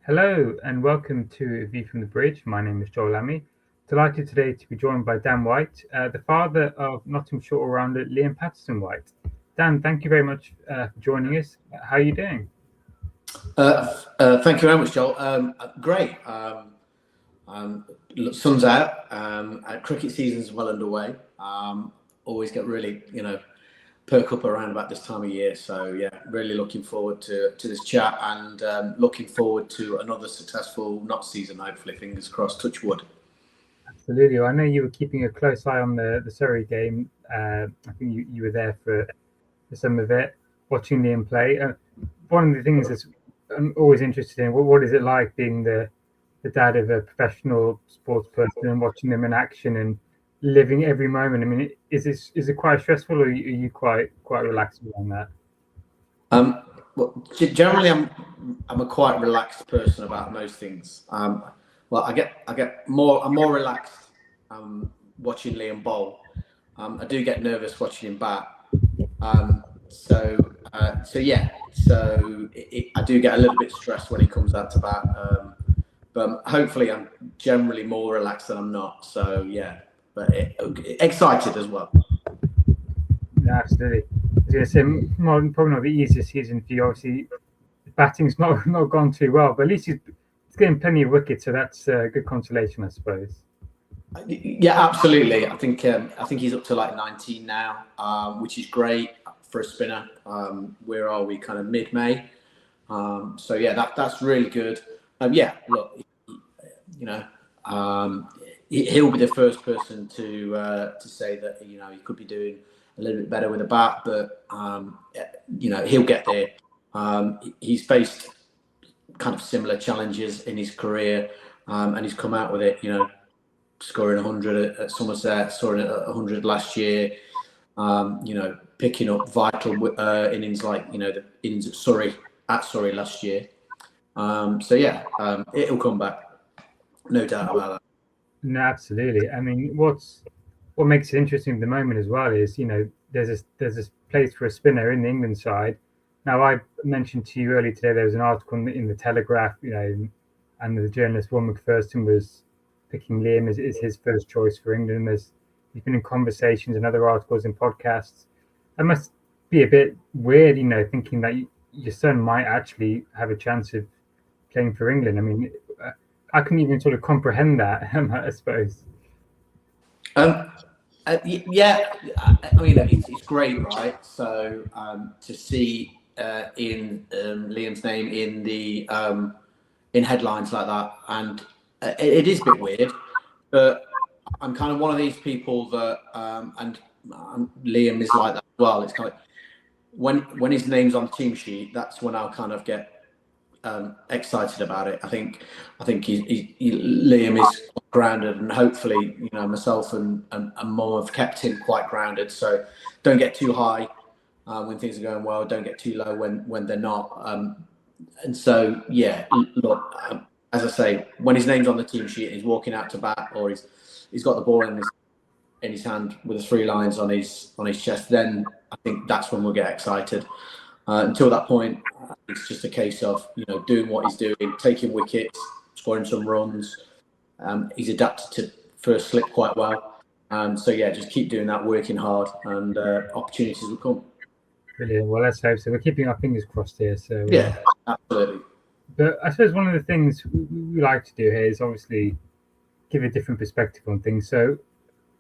Hello and welcome to A View from the Bridge. My name is Joel Lammy. Delighted today to be joined by Dan White, the father of Nottinghamshire all-rounder Liam Patterson-White. Dan, thank you very much for joining us. How are you doing? Thank you very much, Joel. Great. Sun's out. Cricket season's well underway. Always get really, perk up around about this time of year. So yeah, really looking forward to this chat and looking forward to another successful not season. Hopefully, fingers crossed. Touch wood. Absolutely. I know you were keeping a close eye on the Surrey game. I think you were there for some of it, watching Liam play. One of the things that's I'm always interested in, what is it like being the dad of a professional sports person and watching them in action and living every moment? I mean, is it quite stressful, or are you quite relaxed around that? Well, generally, I'm a quite relaxed person about most things. Well, I'm more relaxed watching Liam bowl. I do get nervous watching him bat. I do get a little bit stressed when he comes out to bat. But hopefully, I'm generally more relaxed than I'm not. So yeah, but excited as well. Yeah, absolutely. I was going to say, probably not the easiest season for you. Obviously, the batting's not gone too well, but at least he's getting plenty of wickets, so that's a good consolation, I suppose. Yeah, absolutely. I think he's up to like 19 now, which is great for a spinner. Where are we? Kind of mid-May. So yeah, that's really good. Yeah, look, he'll be the first person to say that he could be doing a little bit better with a bat, but he'll get there. He's faced kind of similar challenges in his career, and he's come out with it. Scoring 100 at Somerset, scoring 100 last year. Picking up vital innings like the innings at Surrey last year. It'll come back, no doubt about that. No, absolutely. I mean, what makes it interesting at the moment as well is there's this place for a spinner in the England side. Now, I mentioned to you earlier today there was an article in the Telegraph, and the journalist Will McPherson was picking Liam as his first choice for England. He's been in conversations and other articles and podcasts. That must be a bit weird, thinking that your son might actually have a chance of playing for England. I mean, I couldn't even sort of comprehend that, I suppose. Yeah, I mean, it's great, right? So to see in Liam's name in the in headlines like that, and it is a bit weird, but I'm kind of one of these people that, and Liam is like that as well. It's kind of when his name's on the team sheet, that's when I'll kind of get excited about it. I think Liam is grounded, and hopefully myself and Mum have kept him quite grounded. So don't get too high when things are going well. Don't get too low when they're not. And so yeah, look, as I say, when his name's on the team sheet and he's walking out to bat, or he's got the ball in his hand with the 3 lines on his chest, then I think that's when we'll get excited. Until that point, it's just a case of doing what he's doing, taking wickets, scoring some runs. He's adapted to first slip quite well, so yeah, just keep doing that, working hard, and opportunities will come. Brilliant. Well, let's hope so. We're keeping our fingers crossed here. So yeah, absolutely. But I suppose one of the things we like to do here is obviously give a different perspective on things. So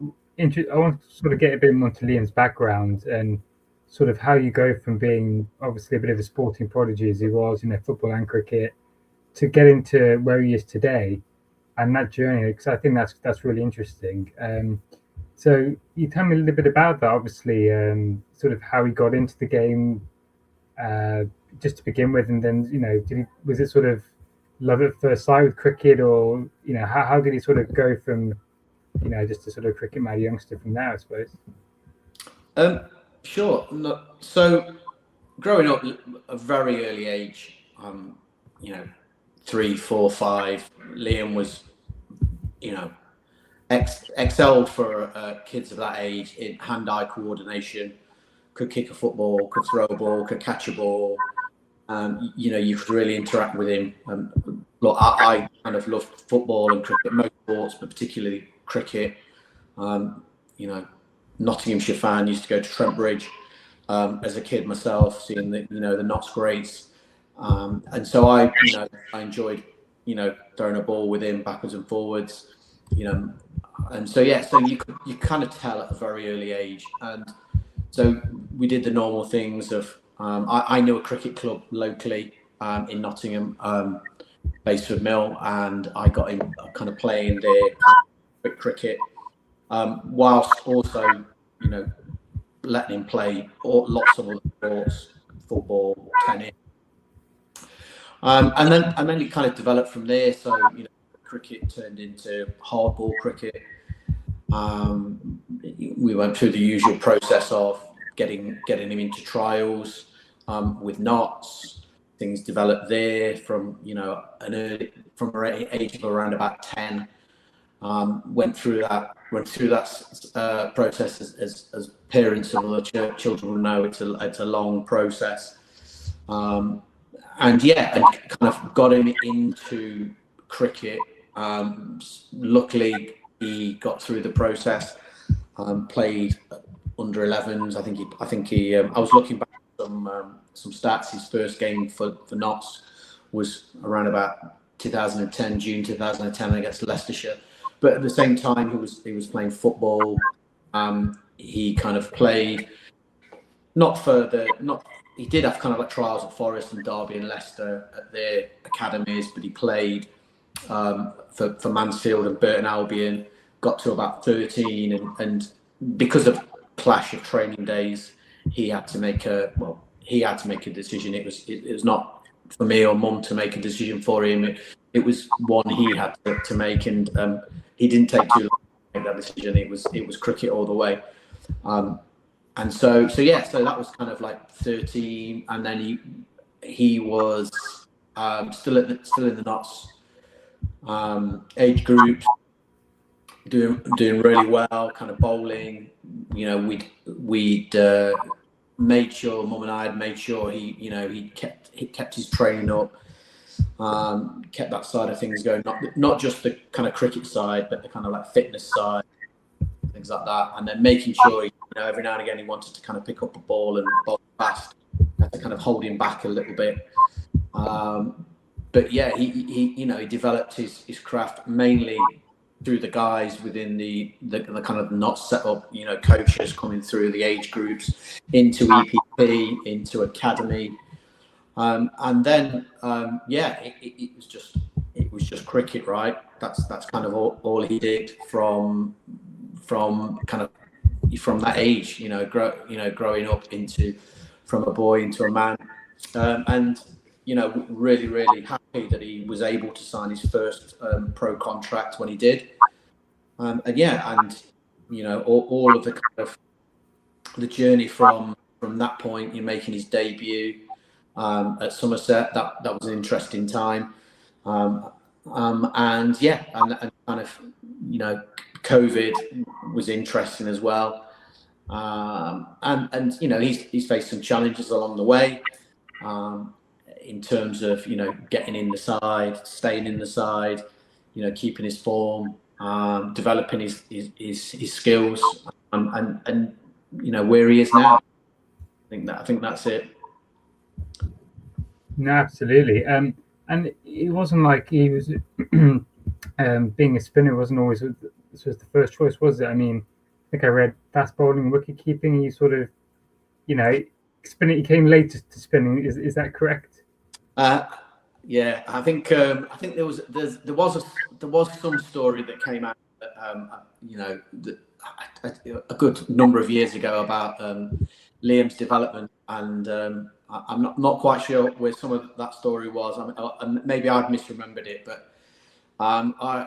I want to sort of get a bit more into Liam's background and sort of how you go from being obviously a bit of a sporting prodigy as he was, football and cricket, to get into where he is today and that journey, because I think that's really interesting. So you tell me a little bit about that, obviously, sort of how he got into the game, just to begin with, and then, was it sort of love at first sight with cricket, or, how did he sort of go from, just a sort of cricket mad youngster from there, I suppose? Sure. So growing up at a very early age, 3, 4, 5, Liam was, excelled for kids of that age in hand-eye coordination. Could kick a football, could throw a ball, could catch a ball. You could really interact with him. look, I kind of loved football and cricket, most sports, but particularly cricket. You know, Nottinghamshire fan, used to go to Trent Bridge as a kid myself, seeing the the Notts greats, and so I enjoyed throwing a ball with him backwards and forwards, and so so you kind of tell at a very early age, and so we did the normal things of I knew a cricket club locally in Nottingham, Baseford Mill, and I got him kind of playing their cricket, whilst also letting him play lots of other sports, football, tennis, and then it kind of developed from there. So cricket turned into hardball cricket. We went through the usual process of getting him into trials with Notts. Things developed there from an age of around about 10. Went through that process as parents of other children will know. It's a long process, and kind of got him into cricket. Luckily, he got through the process. Played under 11s. I think he. I was looking back at some stats. His first game for Notts was around about 2010, June 2010 against Leicestershire. But at the same time, he was playing football. He kind of played he did have kind of like trials at Forest and Derby and Leicester at their academies, but he played for Mansfield and Burton Albion. Got to about 13, and because of clash of training days, he had to make a decision. It was not for me or Mum to make a decision for him. It was one he had to make, and he didn't take too long to make that decision. It was cricket all the way, and so that was kind of like 13, and then he was still in the Notts age group, doing really well, kind of bowling. We'd made sure, Mum and I had made sure he kept his training up. Kept that side of things going, not just the kind of cricket side, but the kind of like fitness side, things like that. And then making sure, every now and again he wanted to kind of pick up a ball and bowl fast. Had to kind of hold him back a little bit. But yeah, he developed his craft mainly through the guys within the kind of not set up, coaches coming through the age groups into EPP, into academy. And then, it was just cricket, right? That's kind of all he did from that age, growing up from a boy into a man, and really, really happy that he was able to sign his first pro contract when he did, all of the kind of the journey from that point, making his debut. At Somerset, that was an interesting time, and kind of COVID was interesting as well, and he's faced some challenges along the way, in terms of getting in the side, staying in the side, keeping his form, developing his skills, and where he is now. I think that's it. No, absolutely. And it wasn't like he was being a spinner wasn't always the first choice, was it? I mean, I think I read fast bowling, wicket keeping. You sort of, spinning. He came later to spinning. Is that correct? Yeah, I think there was some story that came out that, a good number of years ago about Liam's development, and I'm not quite sure where some of that story was. Maybe I've misremembered it, but I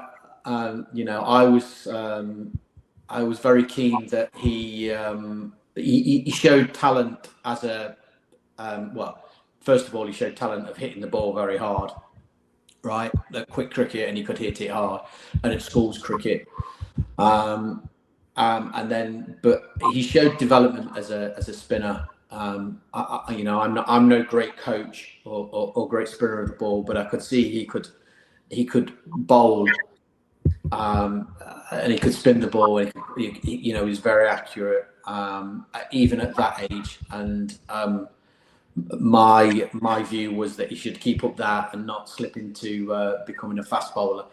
was very keen that he showed talent as a first of all, he showed talent of hitting the ball very hard, right? At quick cricket, and he could hit it hard, and at schools cricket. And then, but he showed development as a spinner. I'm no great coach or great spinner of the ball, but I could see he could he could bowl, and he could spin the ball. And he was very accurate, even at that age. And my view was that he should keep up that and not slip into becoming a fast bowler.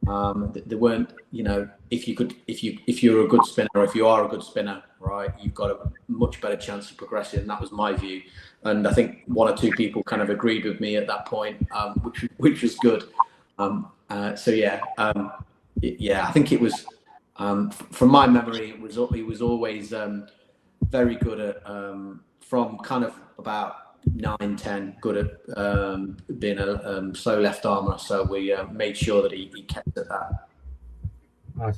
There weren't, if you're a good spinner, or if you are a good spinner, right, you've got a much better chance of progressing. And that was my view. And I think one or two people kind of agreed with me at that point, which was good. I think it was, from my memory, he was always very good at, from kind of about 9, 10, good at being a slow left armer. So we made sure that he kept at that.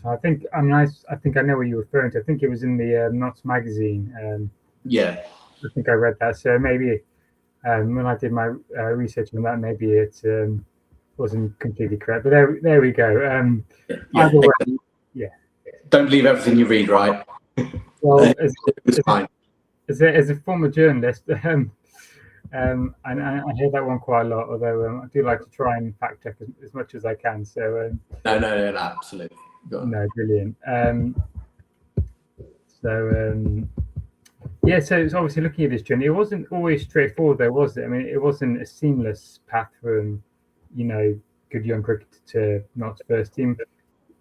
So I think I know what you're referring to. I think it was in the Knots magazine. Yeah. I think I read that. So maybe when I did my research on that, maybe it wasn't completely correct. But there we go. Either way, yeah. Don't believe everything you read, right? Well, it's fine. As a former journalist, and I hear that one quite a lot. Although I do like to try and fact check as much as I can. So no, absolutely. No, brilliant. Yeah, so it's obviously looking at this journey. It wasn't always straightforward, though, was it? I mean, it wasn't a seamless path from, good young cricketer to Notts first team.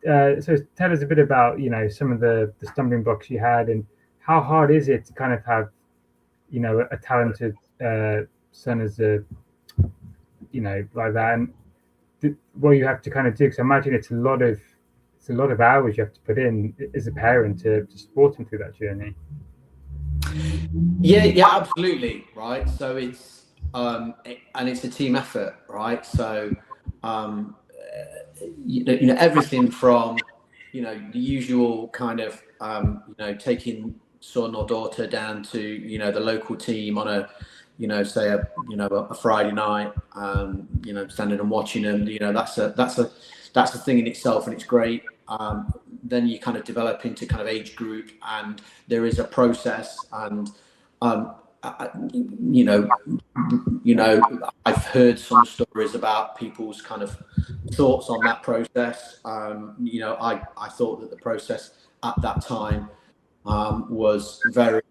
So tell us a bit about, some of the stumbling blocks you had, and how hard is it to kind of have, a talented son as a, like that, and what you have to kind of do? Because I imagine it's a lot of hours you have to put in as a parent to support him through that journey. Yeah, absolutely, right. So it's and it's a team effort, right? So everything from the usual kind of taking son or daughter down to the local team on a say a Friday night, standing and watching them. That's a thing in itself, and it's great. Then you kind of develop into kind of age group, and there is a process. And I've heard some stories about people's kind of thoughts on that process. I thought that the process at that time was very,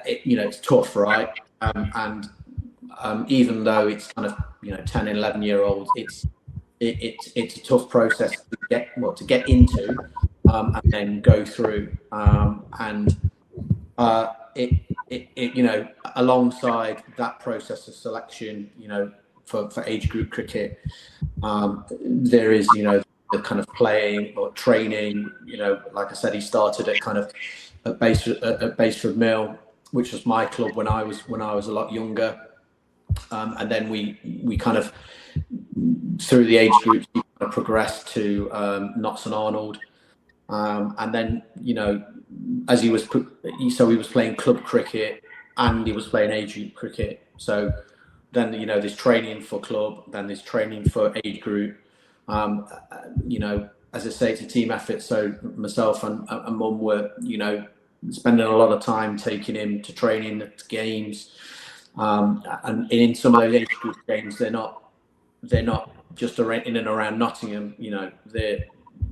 it's tough, right? And even though it's kind of 10 and 11-year-olds, it's a tough process to get into, and then go through, alongside that process of selection, for age group cricket, there is the kind of playing or training. Like I said, he started at kind of at Baseford Mill, which was my club when I was a lot younger, and then we kind of, through the age groups, he kind of progressed to Notts and Arnold, and then as he was playing club cricket and he was playing age group cricket. So then there's training for club, then there's training for age group. As I say, it's a team effort. So myself and Mum were spending a lot of time taking him to training, to games, and in some of those age group games, they're not just in and around Nottingham.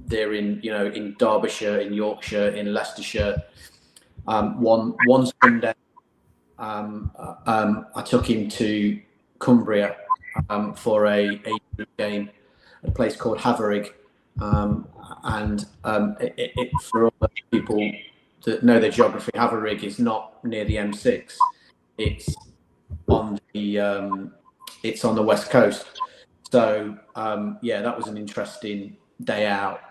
They're in in Derbyshire, in Yorkshire, in Leicestershire. One Sunday, I took him to Cumbria for a group game at a place called Haverig, and for all people that know their geography, Haverig is not near the M6. It's on the west coast. So that was an interesting day out.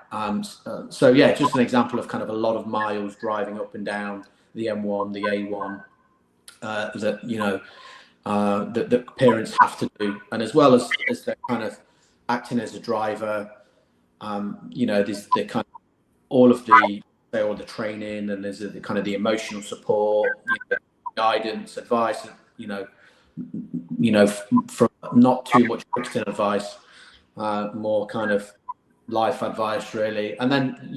Just an example of kind of a lot of miles driving up and down the M1, the A1, that parents have to do, and as well as they're kind of acting as a driver, there's the kind of all the training, and there's the kind of the emotional support, guidance, advice, from not too much cricketing advice, more kind of life advice, really. And then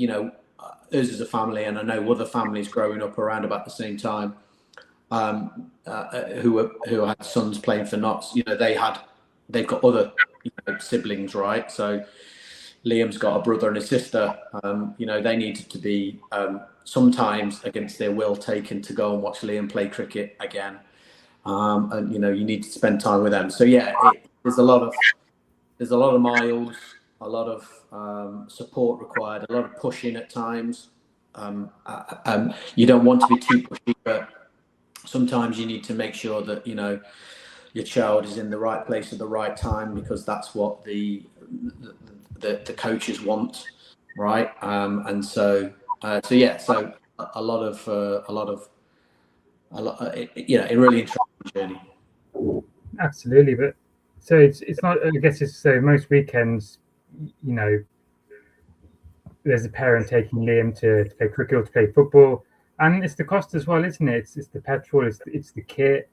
us as a family, and I know other families growing up around about the same time, who had sons playing for Notts, they've got other siblings, right? So Liam's got a brother and a sister. They needed to be sometimes against their will taken to go and watch Liam play cricket again. And you need to spend time with them. So yeah, there's a lot of miles, a lot of support required, a lot of pushing at times. You don't want to be too pushy, but sometimes you need to make sure that your child is in the right place at the right time, because that's what the coaches want, right? And so a lot of a really interesting journey. Absolutely, but so it's not. I guess it's so most weekends, there's a parent taking Liam to play cricket or to play football, and it's the cost as well, isn't it? It's the petrol, it's the kit.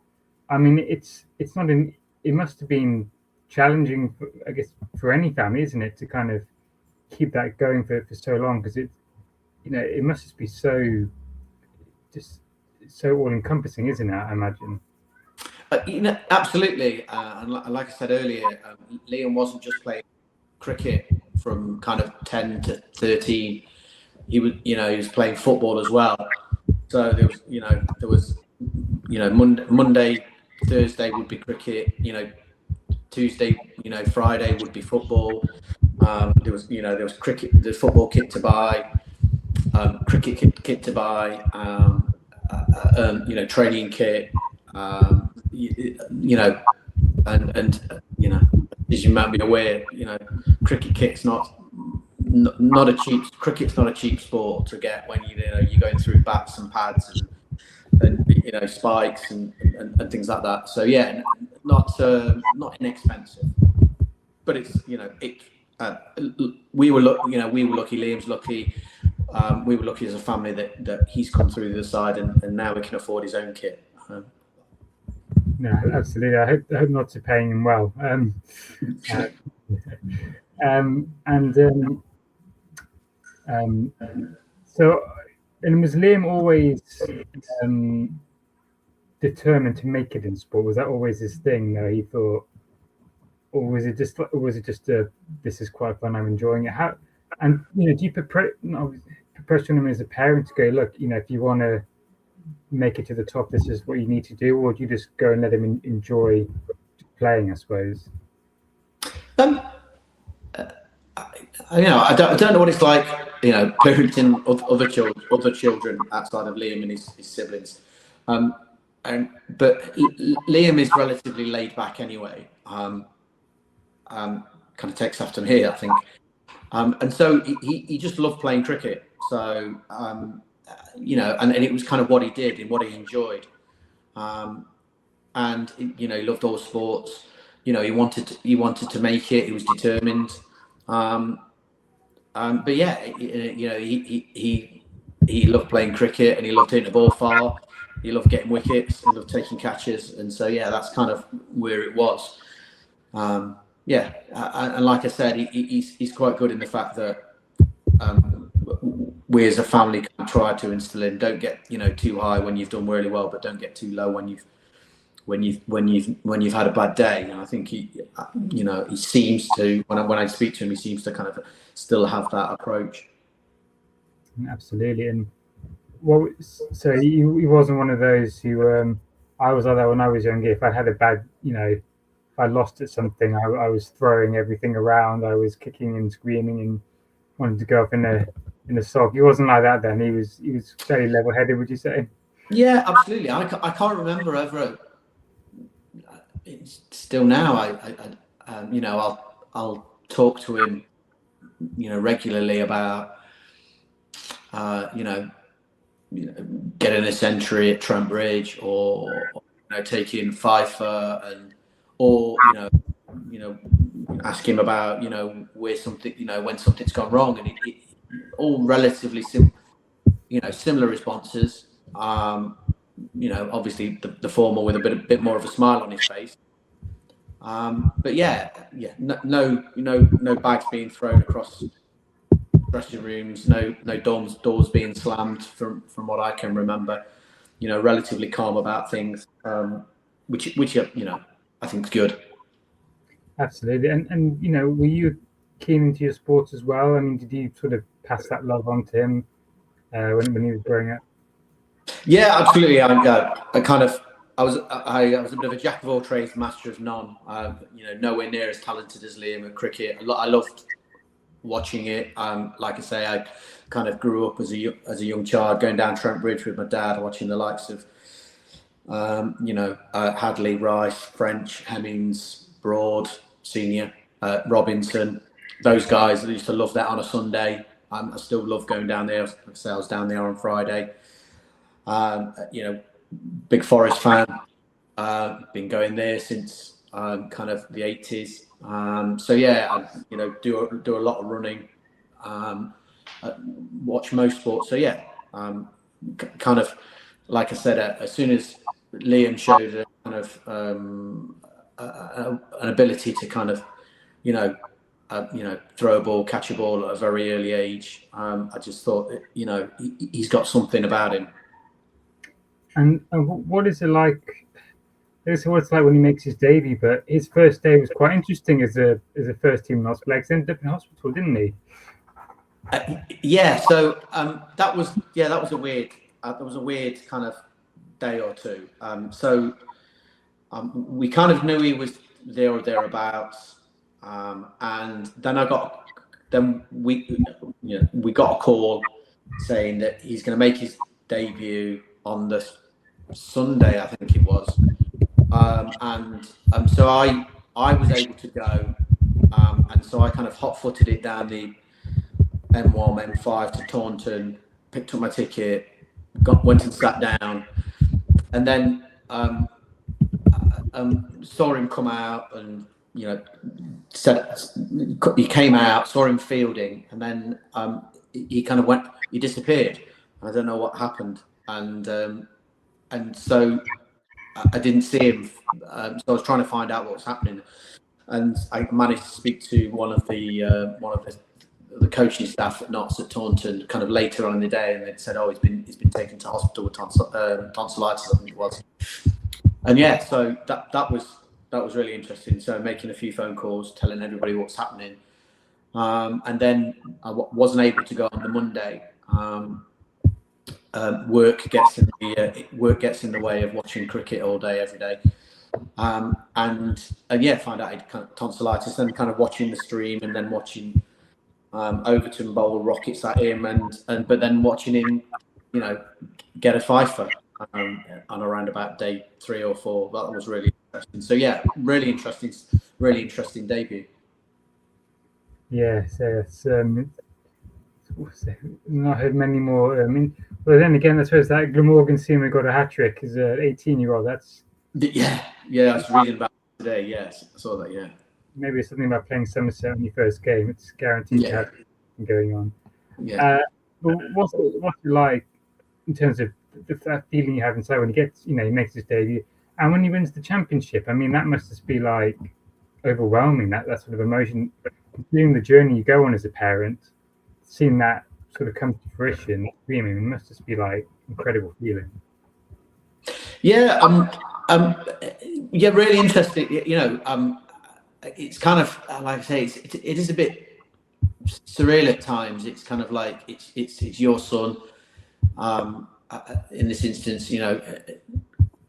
I mean, it's not in. It must have been challenging, I guess, for any family, isn't it, to kind of keep that going for so long, because it must just be so all encompassing, isn't it? I imagine. Absolutely, and like I said earlier, Liam wasn't just playing cricket from kind of 10 to 13. He was playing football as well. So there was Monday, Thursday would be cricket. Tuesday, Friday would be football. There was cricket, the football kit to buy, cricket kit to buy, training kit, as you might be aware, cricket kit's not a cheap. Cricket's not a cheap sport to get when you're going through bats and pads and spikes and things like that. So yeah, not inexpensive, but it's we were lucky. Liam's lucky. We were lucky as a family that he's come through the other side, and now we can afford his own kit. No, absolutely. I hope not to paying him well. So, and was Liam always determined to make it in sport? Was that always his thing? He thought, or was it just this is quite fun, I'm enjoying it? How, and do you put pressure on him as a parent to go, look, if you want to make it to the top, this is what you need to do, or do you just go and let him enjoy playing, I suppose? I don't know what it's like, parenting other children outside of Liam and his siblings. But Liam is relatively laid back anyway. Kind of takes after me, I think. And so he just loved playing cricket. So and it was kind of what he did and what he enjoyed. And he loved all sports. He wanted to make it. He was determined. But yeah, he loved playing cricket, and he loved hitting the ball far. He loved getting wickets. He loved taking catches, and so yeah, that's kind of where it was. And like I said, he's quite good in the fact that we as a family can try to instill in, don't get too high when you've done really well, but don't get too low when you've had a bad day. And I think he seems to, when I speak to him, he seems to kind of still have that approach. Absolutely. And so he wasn't one of those who I was like that when I was younger. If I had a bad, if I lost at something, I was throwing everything around. I was kicking and screaming and wanted to go up in a sock. He wasn't like that then. He was fairly level-headed, would you say? Yeah, absolutely. I can't remember ever. Still now, I'll talk to him, regularly about, getting a century at Trent Bridge, or taking Pfeiffer, or ask him about where something, when something's gone wrong, and it all relatively similar responses. Obviously the former with a bit more of a smile on his face. But no bags being thrown across dressing rooms, no doors being slammed from what I can remember. Relatively calm about things, which I think is good. Absolutely. And were you keen into your sports as well? I mean, did you sort of pass that love on to him when he was growing up? Yeah, absolutely. I kind of I was a bit of a jack of all trades, master of none. Nowhere near as talented as Liam at cricket. I loved watching it. Like I say, I kind of grew up as a young child going down Trent Bridge with my dad, watching the likes of Hadley, Rice, French, Hemmings, Broad, Senior, Robinson. Those guys. I used to love that on a Sunday. I still love going down there. Like I say, I was down there on Friday. Big Forest fan. Been going there since kind of the 80s. So yeah, I do a lot of running. Watch most sports. So yeah, kind of like I said, as soon as Liam showed a kind of an ability to kind of throw a ball, catch a ball at a very early age, I just thought that, he's got something about him. And what is it like? This is what it's like when he makes his debut. But his first day was quite interesting as a first team in hospital. He ended up in hospital, didn't he? Yeah. So that was a weird. That was a weird kind of day or two. We kind of knew he was there or thereabouts, and then we got a call saying that he's going to make his debut on the Sunday, I think it was, so I was able to go, and so I kind of hot-footed it down the M1, M5 to Taunton, picked up my ticket, went and sat down, and then saw him come out, and he came out, saw him fielding, and then he kind of he disappeared. I don't know what happened, and so I didn't see him. So I was trying to find out what was happening, and I managed to speak to one of the the coaching staff at Notts at Taunton kind of later on in the day, and they'd said, "Oh, he's been taken to hospital with tonsillitis, I think it was." And yeah, so that was really interesting. So making a few phone calls, telling everybody what's happening, and then I wasn't able to go on the Monday. Work gets in the way of watching cricket all day, every day. And yeah, find out he'd kind of tonsillitis, and kind of watching the stream, and then watching Overton bowl rockets at him, but then watching him, get a fifer on around about day 3 or 4. That was really interesting. So yeah, really interesting debut. Yeah, so it's not heard many more. I mean, well, then again, I suppose that Glamorgan Seamer got a hat trick as an 18-year-old. That's yeah. I was reading about it today. Yes, I saw that. Yeah, maybe it's something about playing Somerset on your first game. It's guaranteed to have something going on. Yeah. But what's it like in terms of that feeling you have inside when he gets, he makes his debut, and when he wins the championship? I mean, that must just be like overwhelming. That sort of emotion, doing the journey you go on as a parent, seeing that sort of come to fruition, dreaming, it must just be like incredible feeling. Yeah, yeah, really interesting. It's kind of like I say, it is a bit surreal at times. It's kind of like it's your son. In this instance,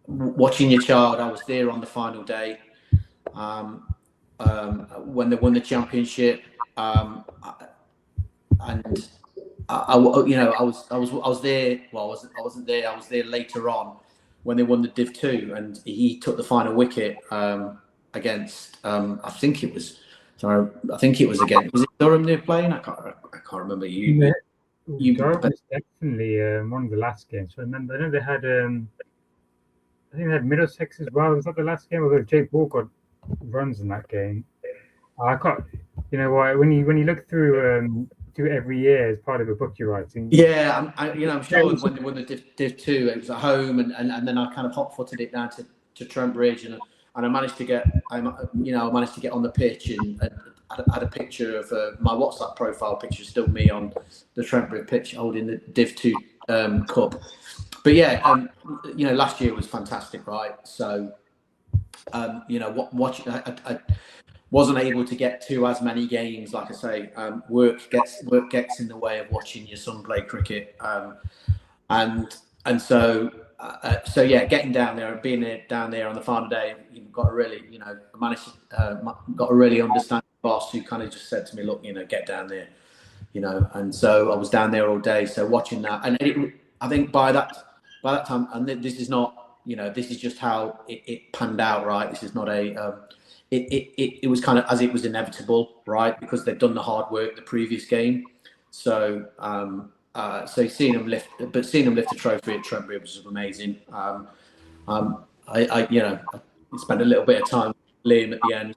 watching your child. I was there on the final day when they won the championship, and I was there. Well, I wasn't there. I was there later on when they won the Div 2, and he took the final wicket against. I think it was against. Was it Durham they're playing? I can't remember. Durham was definitely one of the last games. So I remember. I know they had. I think they had Middlesex as well. Was that the last game? Although Jake Ball got runs in that game. I can't. You know what? When you look through. Do it every year as part of a book you're writing. Yeah, I'm sure when they won the Div 2, it was at home, and then I kind of hot-footed it down to Trent Bridge, and I managed to get on the pitch, and had a picture of my WhatsApp profile picture, still me on the Trent Bridge pitch holding the Div 2 cup. But yeah, last year was fantastic, right? So watching. wasn't able to get to as many games. Like I say, work gets in the way of watching your son play cricket, and so yeah, getting down there and being down there on the final day, you've got to really, manage, got to really understand the boss, who kind of just said to me, look, get down there, and so I was down there all day. So watching that, and I think by that time, and this is not, this is just how it panned out, right? This is not it was kind of as it was inevitable, right? Because they'd done the hard work the previous game. So so seeing them lift a trophy at Trent was amazing. I spent a little bit of time with Liam at the end,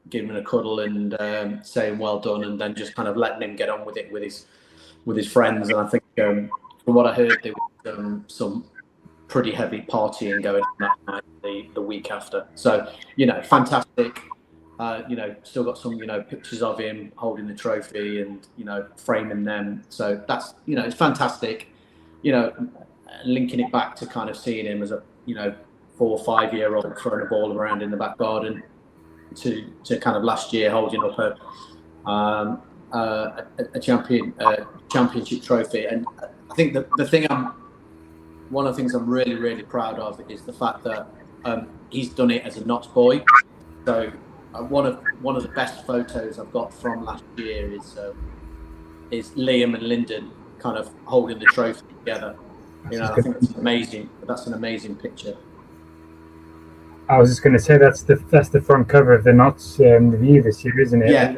giving him a cuddle and saying well done, and then just kind of letting him get on with it with his friends. And I think from what I heard, there was some pretty heavy partying going on that night, the week after. So fantastic. Still got some pictures of him holding the trophy and framing them. So that's it's fantastic. Linking it back to kind of seeing him as a 4 or 5 year old throwing a ball around in the back garden, to kind of last year holding up a championship trophy. And I think one of the things I'm really, really proud of is the fact that he's done it as a Notts boy. So one of the best photos I've got from last year is Liam and Lyndon kind of holding the trophy together. I think it's amazing. That's an amazing picture. I was just going to say that's the front cover of the Notts review this year, isn't it? Yeah.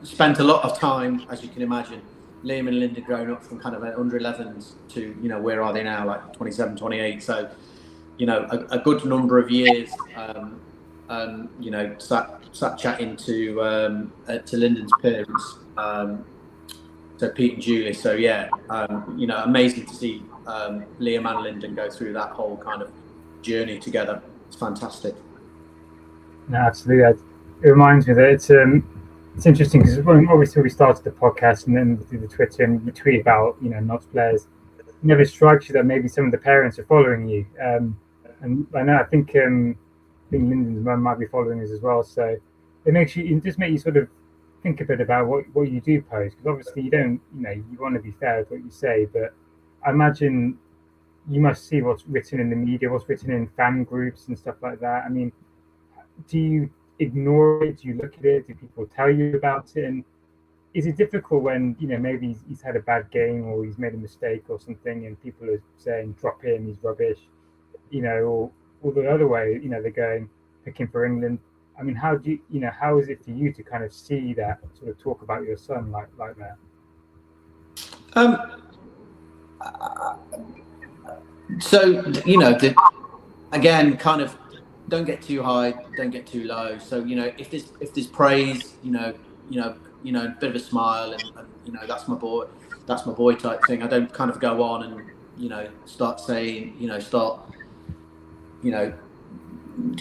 Spent a lot of time, as you can imagine, Liam and Linda growing up from kind of under 11s to where are they now, like 27, 28. So a good number of years. Sat chatting to Lyndon's parents, so Pete and Julie. So yeah, amazing to see Liam and Lyndon go through that whole kind of journey together. It's fantastic. No, absolutely. It reminds me that it's interesting because obviously we started the podcast and then through the Twitter and we tweet about Notts players. It never strikes you that maybe some of the parents are following you, and I think Lyndon's mum might be following us as well. So it just makes you sort of think a bit about what you do post, because obviously you don't you want to be fair with what you say, but I imagine you must see what's written in the media, what's written in fan groups and stuff like that. I mean, do you ignore it? Do you look at it? Do people tell you about it? And is it difficult when maybe he's had a bad game or he's made a mistake or something, and people are saying drop him, he's rubbish, or the other way, they're going pick him for England. I mean, how is it for you to kind of see that, sort of talk about your son like that? So again, kind of don't get too high, don't get too low. So if there's praise, a bit of a smile, and that's my boy type thing. I don't kind of go on and start saying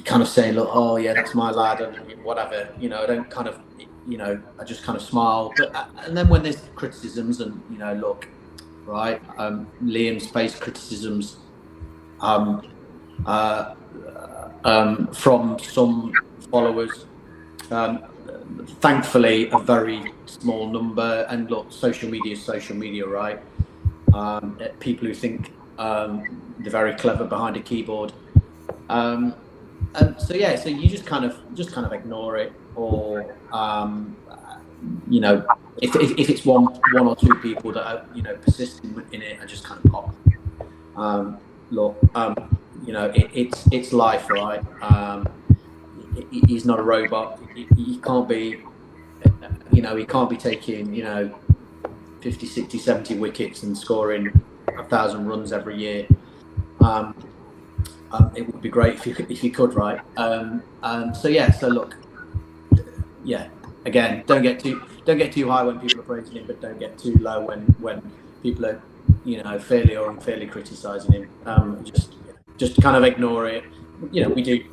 kind of saying, look, oh yeah, that's my lad, and whatever. I don't kind of I just kind of smile. But and then when there's criticisms and look, right, Liam's faced criticisms from some followers, thankfully a very small number. And look, social media is social media, right? People who think they're very clever behind a keyboard, and so you just kind of ignore it, or if it's one or two people that are persisting in it, I just kind of pop. Look, it's life, right? He's not a robot. He can't be, he can't be taking 50, 60, 70 wickets and scoring 1,000 runs every year. It would be great if you could, right? So look, yeah. Again, don't get too high when people are praising him, but don't get too low when people are, fairly or unfairly criticising him. Just kind of ignore it. We do.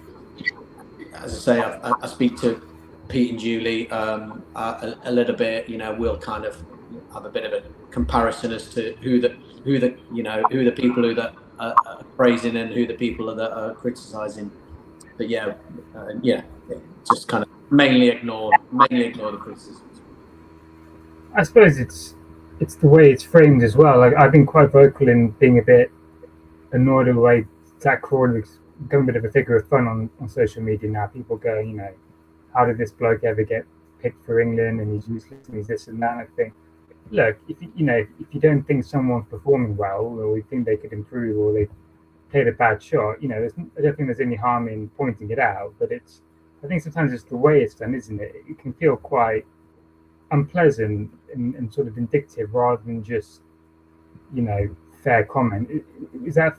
As I say, I speak to Pete and Julie a little bit. We'll kind of have a bit of a comparison as to who the people praising and who the people are that are criticising. But yeah, just kind of mainly ignore the criticisms. I suppose it's the way it's framed as well. Like I've been quite vocal in being a bit annoyed at the way Zach Crawley's become a bit of a figure of fun on social media now. People go, how did this bloke ever get picked for England and he's useless and he's this and that. And I think, look, if you don't think someone's performing well or you think they could improve or they played a bad shot, I don't think there's any harm in pointing it out. But I think sometimes it's the way it's done, isn't it? It can feel quite unpleasant and sort of vindictive rather than just, fair comment. Is that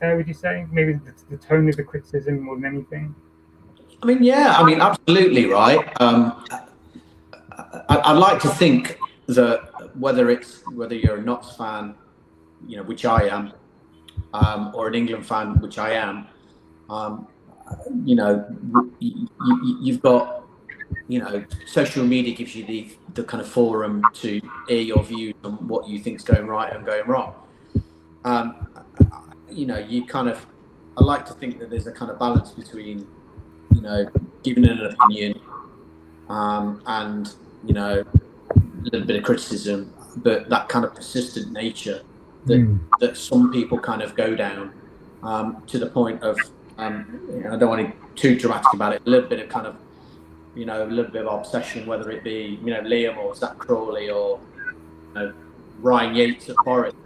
fair? Would you say maybe the tone of the criticism more than anything? I mean, yeah, absolutely right. I'd like to think that whether you're a Notts fan, which I am, or an England fan, which I am, you've got, social media gives you the kind of forum to air your views on what you think's going right and going wrong. I like to think that there's a kind of balance between, giving an opinion, and, a little bit of criticism, but that kind of persistent nature that some people kind of go down, to the point of, I don't want to be too dramatic about it, a little bit of kind of, a little bit of obsession, whether it be, Liam or Zach Crawley or, Ryan Yates at Forest,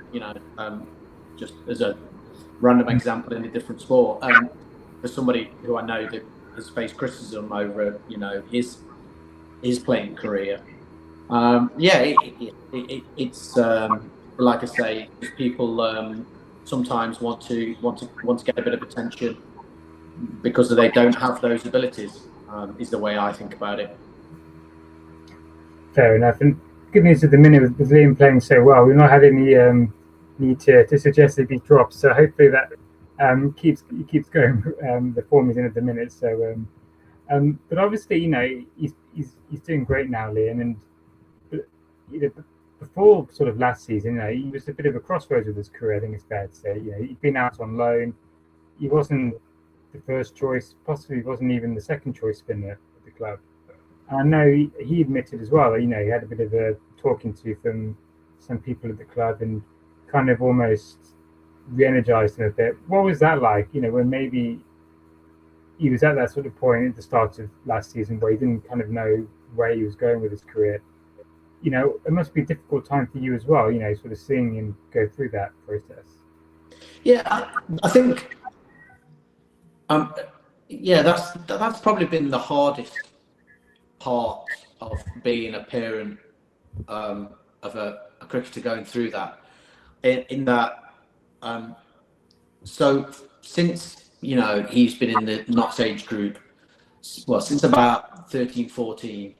just as a random example in a different sport. For somebody who I know that has faced criticism over, his playing career. It's like I say, people sometimes want to get a bit of attention because they don't have those abilities. Is the way I think about it. Fair enough. And good news at the minute with Liam playing so well, we've not had any need to suggest that he drops. So hopefully that keeps going. The form he's in at the minute. So, but obviously, he's doing great now, Liam. And before sort of last season, he was a bit of a crossroads with his career. I think it's fair to say. He'd been out on loan. He wasn't the first choice, possibly wasn't even the second choice spinner at the club. And I know he admitted as well, he had a bit of a talking to from some people at the club and kind of almost re-energized him a bit. What was that like, when maybe he was at that sort of point at the start of last season where he didn't kind of know where he was going with his career? It must be a difficult time for you as well, sort of seeing him go through that process. Yeah, I think that's probably been the hardest part of being a parent, of a cricketer going through that. In that, so since he's been in the Notts age group, since about 13, 14.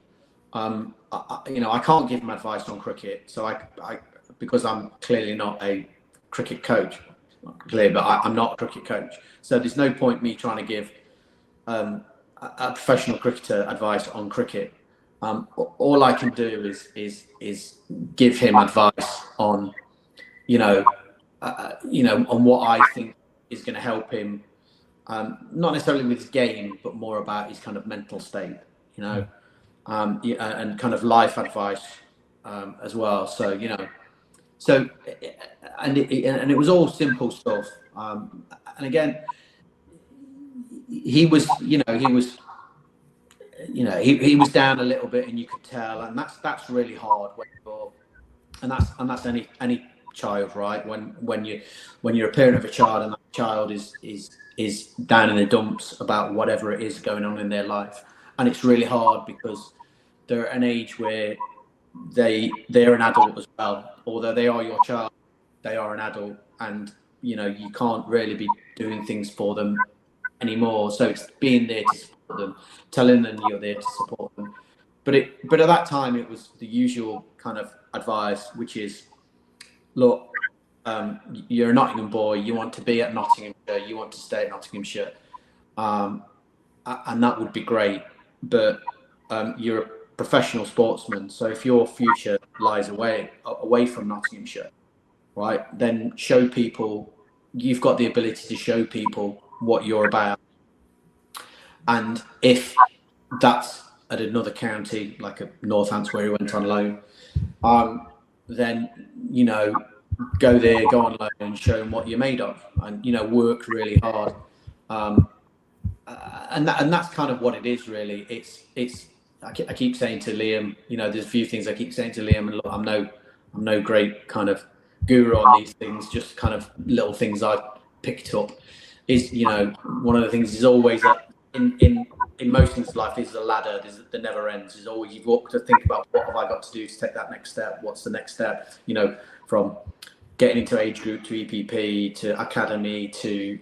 I can't give him advice on cricket, so I because I'm clearly not a cricket coach. Clear, but I'm not a cricket coach, so there's no point me trying to give a professional cricketer advice on cricket. All I can do is give him advice on, on what I think is going to help him, not necessarily with his game, but more about his kind of mental state, and kind of life advice as well. So and it was all simple stuff. And again, he was down a little bit, and you could tell, and that's really hard when you're, and that's any child, right? When you're a parent of a child and that child is down in the dumps about whatever it is going on in their life, and it's really hard because they're at an age where they're an adult as well. Although they are your child, they are an adult, and you can't really be doing things for them anymore. So it's being there to support them, telling them you're there to support them. But at that time, it was the usual kind of advice, which is, look, you're a Nottingham boy. You want to be at Nottinghamshire. You want to stay at Nottinghamshire, and that would be great. But you're a professional sportsman, so if your future lies away from Nottinghamshire, right, then show people you've got the ability to show people what you're about. And if that's at another county, like a Northants where he went on loan, then, you know, go there, go on loan and show them what you're made of, and, you know, work really hard. And that's kind of what it is, really. I keep saying to Liam, you know, there's a few things I keep saying to Liam, and look, I'm no great kind of guru on these things, just kind of little things I've picked up. Is, you know, one of the things is always that in most things in life is a ladder that never ends. Is always, you've got to think about, what have I got to do to take that next step? What's the next step? You know, from getting into age group to EPP to academy to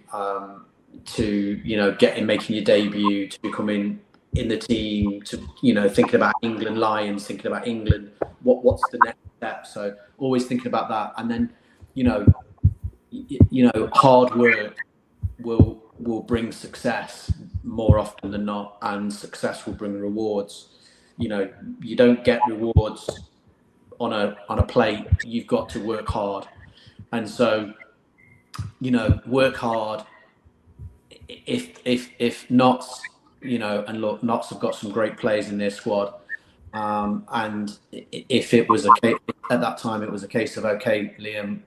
you know, making your debut, to becoming in the team, to, you know, thinking about England Lions, thinking about England, what's the next step? So always thinking about that. And then, you know, hard work will bring success more often than not, and success will bring rewards. You know, you don't get rewards on a plate. You've got to work hard. And so, you know, work hard. If Notts, you know, and look, Notts have got some great players in their squad, and if it was at that time, it was a case of, okay, Liam,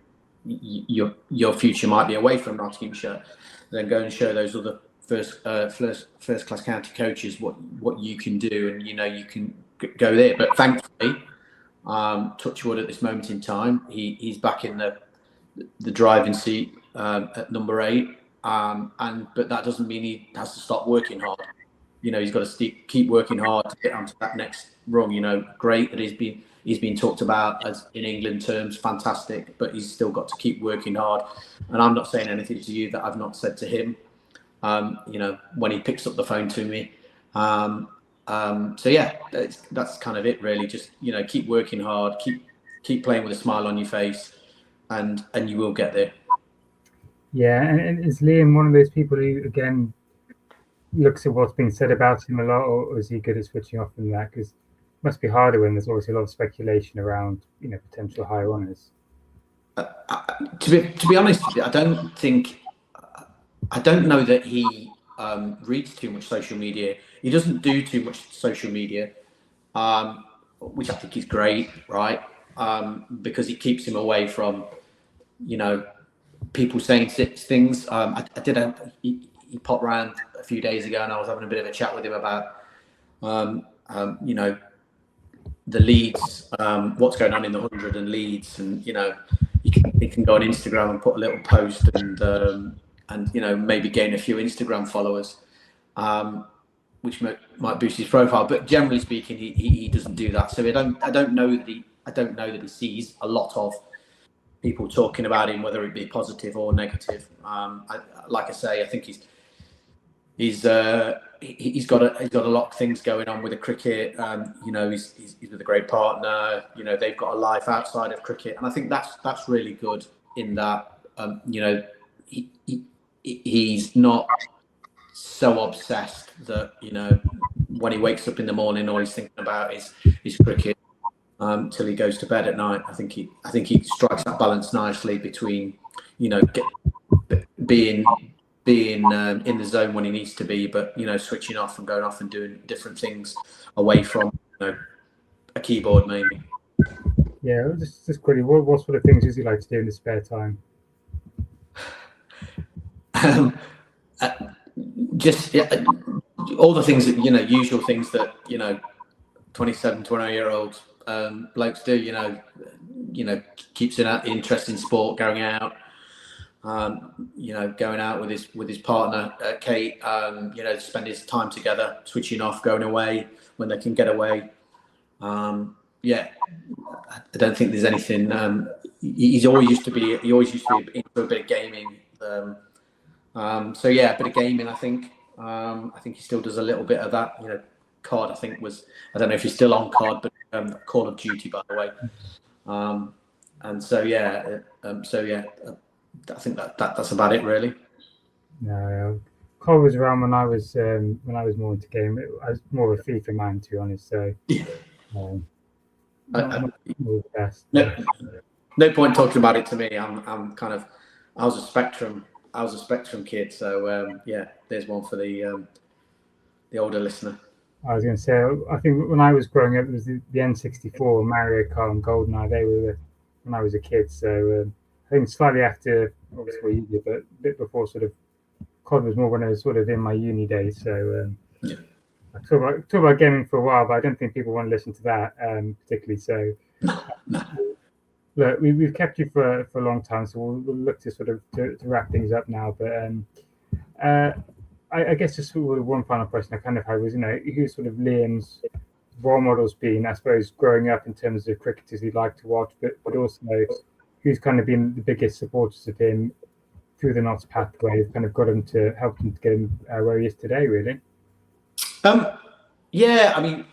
your future might be away from Nottinghamshire, then go and show those other first class county coaches what you can do, and, you know, you can go there. But thankfully, touch wood, at this moment in time, he's back in the driving seat at number 8. But that doesn't mean he has to stop working hard. You know, he's got to keep working hard to get onto that next rung. You know, great that he's been talked about as in England terms, fantastic, but he's still got to keep working hard. And I'm not saying anything to you that I've not said to him. You know, when he picks up the phone to me. So yeah, that's kind of it, really. Just, you know, keep working hard, keep playing with a smile on your face, and you will get there. Yeah, and is Liam one of those people who, again, looks at what's being said about him a lot, or is he good at switching off from that? Because it must be harder when there's obviously a lot of speculation around, you know, potential high honours. To be honest, I don't know that he reads too much social media. He doesn't do too much social media, which I think is great, right? Because it keeps him away from, you know, people saying things. He popped around a few days ago, and I was having a bit of a chat with him about, you know, the Leeds, what's going on in the 100 and Leeds, and, you know, he can go on Instagram and put a little post, and you know, maybe gain a few Instagram followers, which might boost his profile. But generally speaking, he doesn't do that. So I don't know that he sees a lot of people talking about him, whether it be positive or negative. Like I say, I think he's got a lot of things going on with the cricket. You know, he's with a great partner. You know, they've got a life outside of cricket, and I think that's really good. In that, you know, he's not so obsessed that, you know, when he wakes up in the morning, all he's thinking about is cricket till he goes to bed at night. I think he strikes that balance nicely between, you know, being in the zone when he needs to be, but, you know, switching off and going off and doing different things away from, you know, a keyboard maybe. Yeah, just quickly, what sort of things does he like to do in his spare time? Just all the things that, you know, usual things that, you know, 28-year-old blokes do. You know, keeps an interest in sport, going out. You know, going out with his partner Kate. You know, spend his time together, switching off, going away when they can get away. Yeah, I don't think there's anything. He always used to be into a bit of gaming. So yeah, a bit of gaming. I think he still does a little bit of that. You know, COD. I don't know if he's still on COD, but Call of Duty, by the way. And so yeah, I think that's about it, really. No, COD was around when I was more into game. I was more of a FIFA man, to be honest. So. Not the best. No point talking about it to me. I'm kind of I was a Spectrum kid, so yeah, there's one for the older listener. I was going to say, I think when I was growing up, it was the N64, Mario Kart, and GoldenEye. They were when I was a kid. So I think slightly after, obviously, easier, but a bit before sort of COD was more when I was sort of in my uni days. So Yeah. I talk about gaming for a while, but I don't think people want to listen to that particularly. So No. look, we've kept you for a long time, so we'll look to sort of to wrap things up now. But uh, I guess just sort of one final question I kind of had was, who's sort of Liam's role models been, I suppose, growing up in terms of cricketers he'd like to watch, but also who's kind of been the biggest supporters of him through the Notts pathway, kind of got him to help him to get him where he is today, really. Yeah, I mean,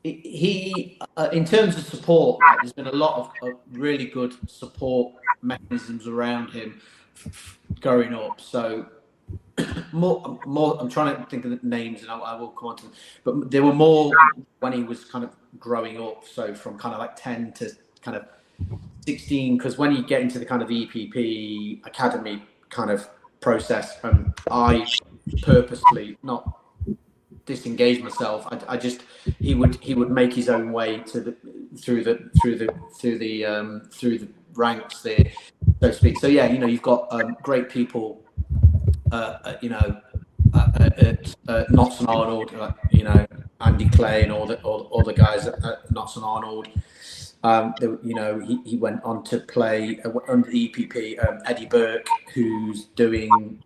he in terms of support, right, there's been a lot of really good support mechanisms around him growing up. So more. I'm trying to think of the names, and I will come on to them. But there were more when he was kind of growing up. So from kind of like 10 to kind of 16, because when you get into the kind of EPP academy kind of process, I purposely not disengage myself. I just he would make his own way to through the ranks there, so to speak. So yeah, you've got great people, at Notts and Arnold, Andy Clay and all the guys at Notts and Arnold. He went on to play under the EPP. Eddie Burke, who's doing,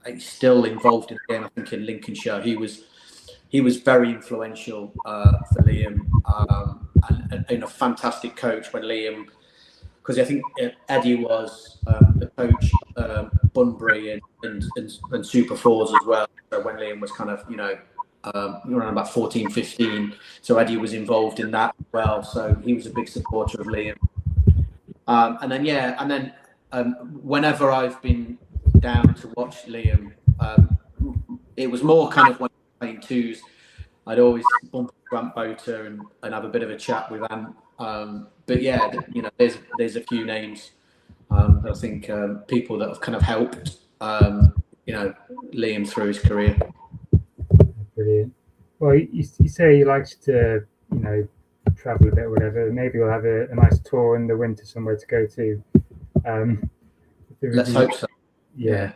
he's still involved in the game, I think, in Lincolnshire. He was very influential for Liam, and a fantastic coach when Liam, because I think Eddie was the coach Bunbury and Super Fours as well. So when Liam was kind of around about 14, 15, so Eddie was involved in that as well. So he was a big supporter of Liam. And then whenever I've been down to watch Liam, it was more kind of when playing twos, I'd always bump Grant Boter and have a bit of a chat with Ant. But yeah, there's a few names that I think people that have kind of helped Liam through his career. Brilliant. Well, you say he likes to travel a bit or whatever. Maybe we'll have a nice tour in the winter somewhere to go to. Let's hope so. Yeah.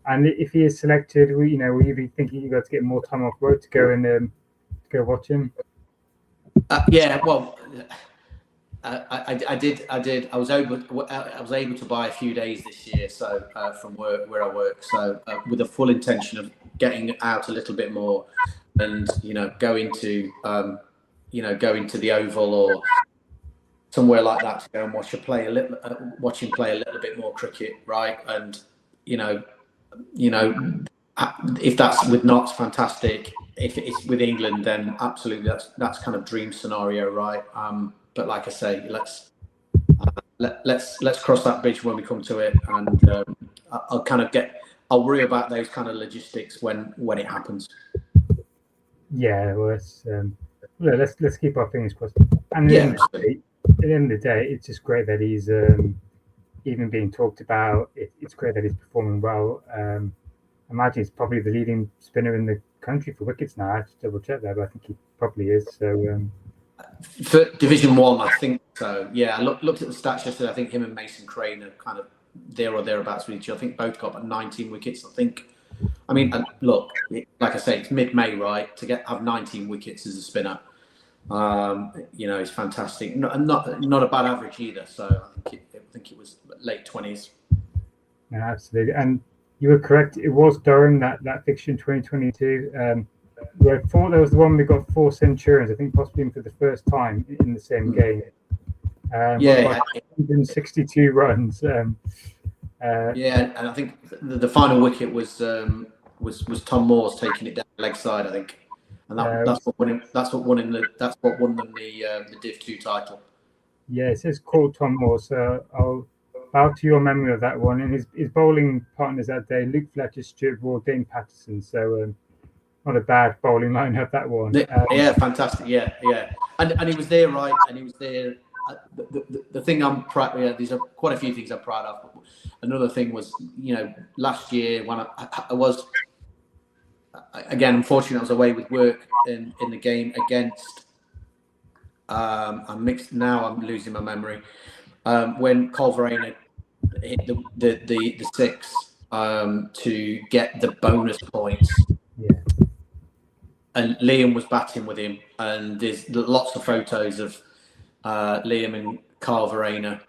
And if he is selected, will you be thinking you got to get more time off work to go and go watch him? Yeah, well, I did. I was able to buy a few days this year, so from where I work. So with a full intention of getting out a little bit more, and going to the Oval or somewhere like that to go and watch him play a little bit more cricket, right? And if that's with Notts, fantastic. If it's with England, then absolutely that's kind of dream scenario, right? But like I say, let's cross that bridge when we come to it, and I'll worry about those kind of logistics when it happens. Yeah, well, let's keep our fingers crossed. And at the end of the day, it's just great that he's even being talked about. It's great that he's performing well. I imagine he's probably the leading spinner in the country for wickets now. I have to double check that, but I think he probably is. So for Division 1, I think so. Yeah, I looked at the stats yesterday. I think him and Mason Crane are kind of there or thereabouts with each other. I think both got about 19 wickets. I mean, look, like I say, it's mid-May, right? To have 19 wickets as a spinner, it's fantastic. Not a bad average either. So I think it was late 20s. No, absolutely. And you were correct. It was Durham that fixture in 2022. I thought that was the one we got 4 centurions. I think possibly for the first time in the same game. 162 runs. And I think the final wicket was Tom Moore's taking it down the leg side, I think, and that's what won them the Div 2 title. Yeah, it says called Tom Moore, so I'll bow to your memory of that one. And his bowling partners that day, Luke Fletcher, Stuart Ward, Dane Patterson. So not a bad bowling lineup, that one. Yeah, fantastic. Yeah, and he was there, right? And he was there the thing I'm proud. Yeah, these are quite a few things I'm proud of. Another thing was, last year when I was, again, unfortunately, I was away with work in the game against. I'm mixed now. I'm losing my memory. When Colverena hit the six to get the bonus points. Yeah. And Liam was batting with him, and there's lots of photos of Liam and Carl Verena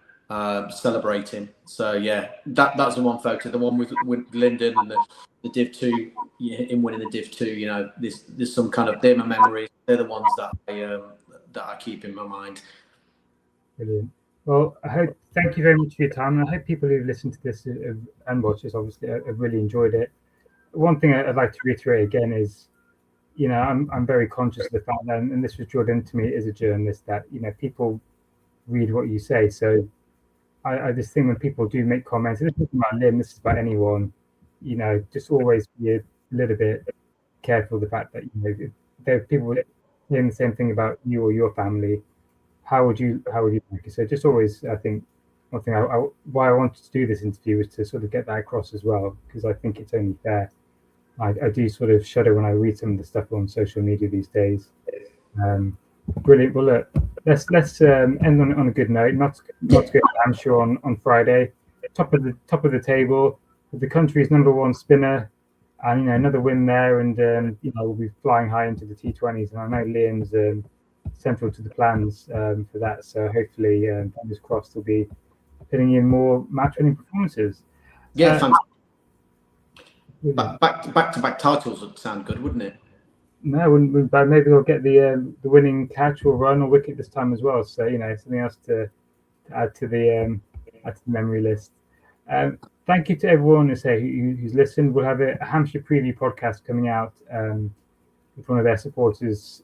celebrating. So yeah, that's the one photo. The one with Lyndon and the Div 2, him winning the Div 2. There's some kind of, they're my memories. They're the ones that I keep in my mind. Brilliant. Well, thank you very much for your time, and I hope people who've listened to this and watched this obviously have really enjoyed it. One thing I'd like to reiterate again is, I'm very conscious of the fact that, and this was drilled into me as a journalist, that people read what you say. So I just think when people do make comments, and this isn't about Lim, this is about anyone, just always be a little bit careful of the fact that if there are people saying the same thing about you or your family, how would you make it? So just always, I think one thing why I wanted to do this interview was to sort of get that across as well, because I think it's only fair. I do sort of shudder when I read some of the stuff on social media these days. Brilliant. Well, look, let's end on a good note. Not to go to Hampshire on Friday. Top of the table, with the country's #1 spinner, and another win there, and we'll be flying high into the T20s. And I know Liam's central to the plans for that. So hopefully, fingers crossed, we'll be putting in more match-winning performances. Yeah, back-to-back titles would sound good, wouldn't it? No, wouldn't, but maybe they'll get the winning catch or run or wicket this time as well. So something else to add to the memory list. Thank you to everyone who's listened. We'll have a Hampshire preview podcast coming out with one of their supporters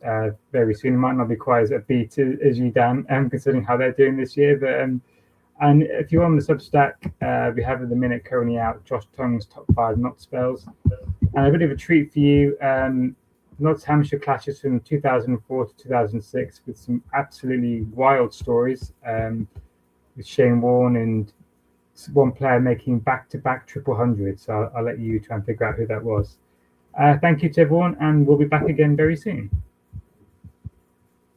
very soon. It might not be quite as upbeat as you, Dan, considering how they're doing this year. But and if you're on the Substack, we have at the minute currently out Josh Tongue's top 5 not spells, and a bit of a treat for you. Notts Hampshire clashes from 2004 to 2006 with some absolutely wild stories, with Shane Warne and one player making back-to-back triple hundreds. So I'll let you try and figure out who that was. Thank you to everyone, and we'll be back again very soon.